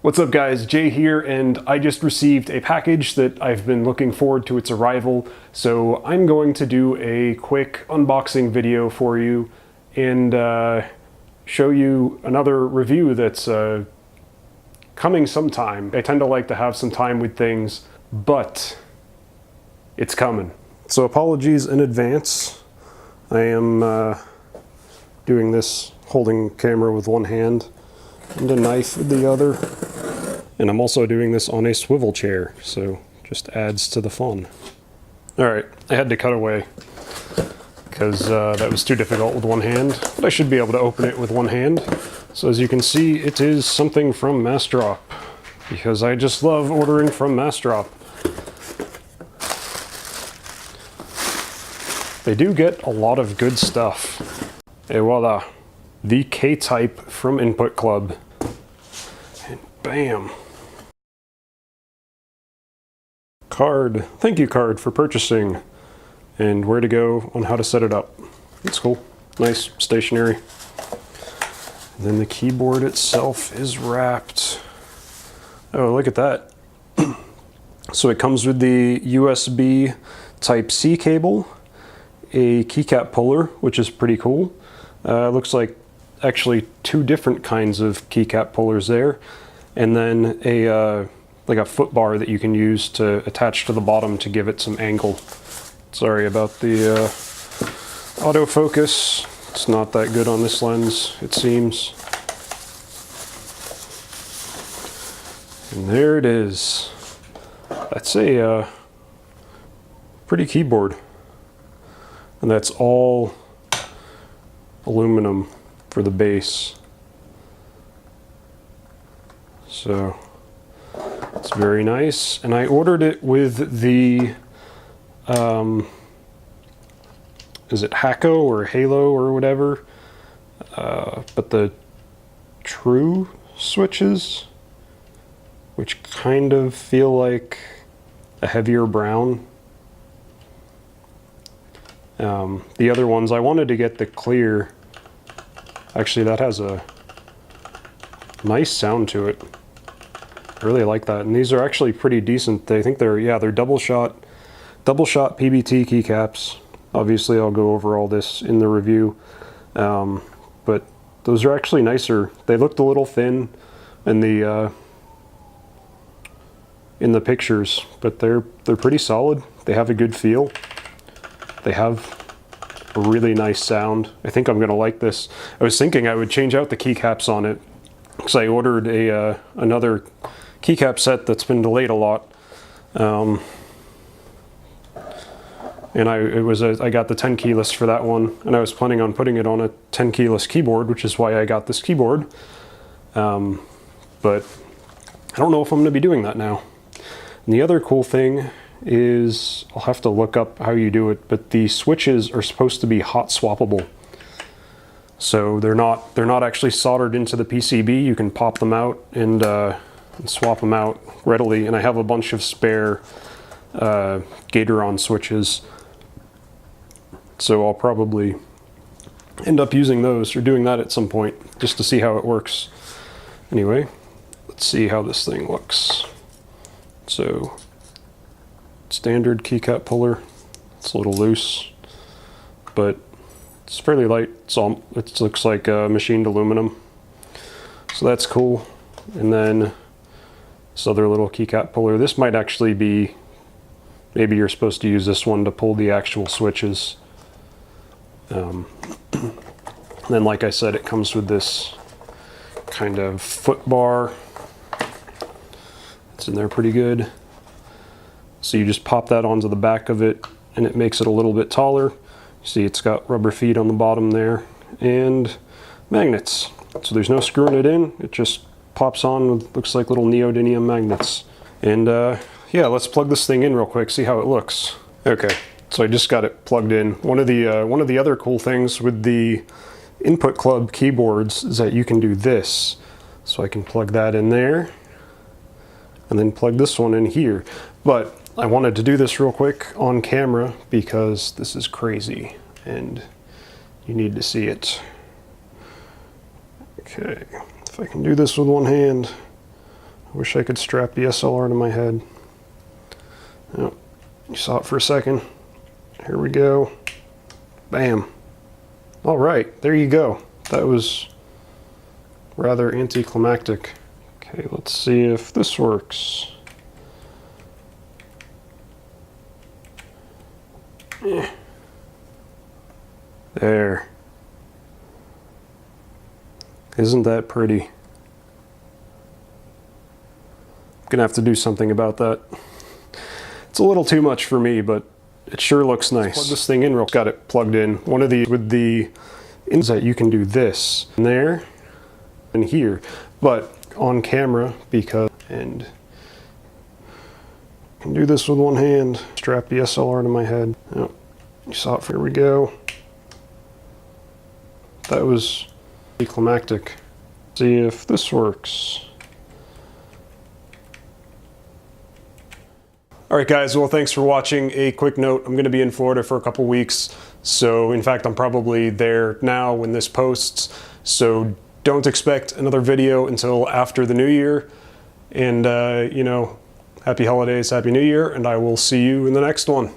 What's up guys, Jay here, and I just received a package that I've been looking forward to its arrival, so I'm going to do a quick unboxing video for you and show you another review that's coming sometime. I tend to like to have some time with things, but it's coming. So apologies in advance. I am doing this holding camera with one hand and a knife with the other. And I'm also doing this on a swivel chair, so just adds to the fun. Alright, I had to cut away because that was too difficult with one hand, but I should be able to open it with one hand. So as you can see, it is something from Massdrop, because I just love ordering from Massdrop. They do get a lot of good stuff. Et voila, the K-type from Input Club. And bam. Card. Thank you card for purchasing, and where to go on how to set it up. It's cool. Nice, stationary. And then the keyboard itself is wrapped. Oh, look at that. So it comes with the USB Type-C cable, a keycap puller, which is pretty cool. Looks like actually two different kinds of keycap pullers there, and then a like a foot bar that you can use to attach to the bottom to give it some angle. Sorry about the autofocus. It's not that good on this lens, it seems. And there it is. That's a pretty keyboard. And that's all aluminum for the base. So it's very nice, and I ordered it with the, is it Hako or Halo or whatever, but the True switches, which kind of feel like a heavier brown. The other ones, I wanted to get the clear. Actually, that has a nice sound to it. I really like that, and these are actually pretty decent. I think they're double shot PBT keycaps. Obviously I'll go over all this in the review, but those are actually nicer. They looked a little thin in the pictures, but they're pretty solid. They have a good feel. They have a really nice sound. I think I'm gonna like this. I was thinking I would change out the keycaps on it because I ordered another keycap set that's been delayed a lot, and I got the 10 keyless for that one, and I was planning on putting it on a 10 keyless keyboard, which is why I got this keyboard, but I don't know if I'm going to be doing that now. And the other cool thing is, I'll have to look up how you do it, but the switches are supposed to be hot swappable. So they're not actually soldered into the PCB. You can pop them out and swap them out readily, and I have a bunch of spare Gatoron switches, so I'll probably end up using those or doing that at some point just to see how it works. Anyway, let's see how this thing looks. So standard keycap puller. It's a little loose, but it's fairly light. It looks like machined aluminum, so that's cool. And then this other little keycap puller. This might actually be, maybe you're supposed to use this one to pull the actual switches. Then like I said, it comes with this kind of foot bar. It's in there pretty good. So you just pop that onto the back of it, and it makes it a little bit taller. See, it's got rubber feet on the bottom there, and magnets. So there's no screwing it in, it just pops on with, looks like little neodymium magnets. And yeah, let's plug this thing in real quick, see how it looks. Okay, so I just got it plugged in. One of the other cool things with the Input Club keyboards is that you can do this. So I can plug that in there, and then plug this one in here. But I wanted to do this real quick on camera because this is crazy, and You need to see it. Okay, if I can do this with one hand, I wish I could strap the SLR to my head. Oh, you saw it for a second. Here we go. Bam. All right, there you go. That was rather anticlimactic. Okay, let's see if this works. There. Isn't that pretty? I'm gonna have to do something about that. It's a little too much for me, but it sure looks nice. Plug this thing in real. Got it plugged in. One of these with the that you can do this and there and here, but on camera because and I can do this with one hand. Strap the SLR to my head. Oh, you saw it. Here we go. That was climactic. See if this works. Alright guys, well thanks for watching. A quick note, I'm going to be in Florida for a couple weeks, so in fact I'm probably there now when this posts, so don't expect another video until after the new year, and you know, happy holidays, happy new year, and I will see you in the next one.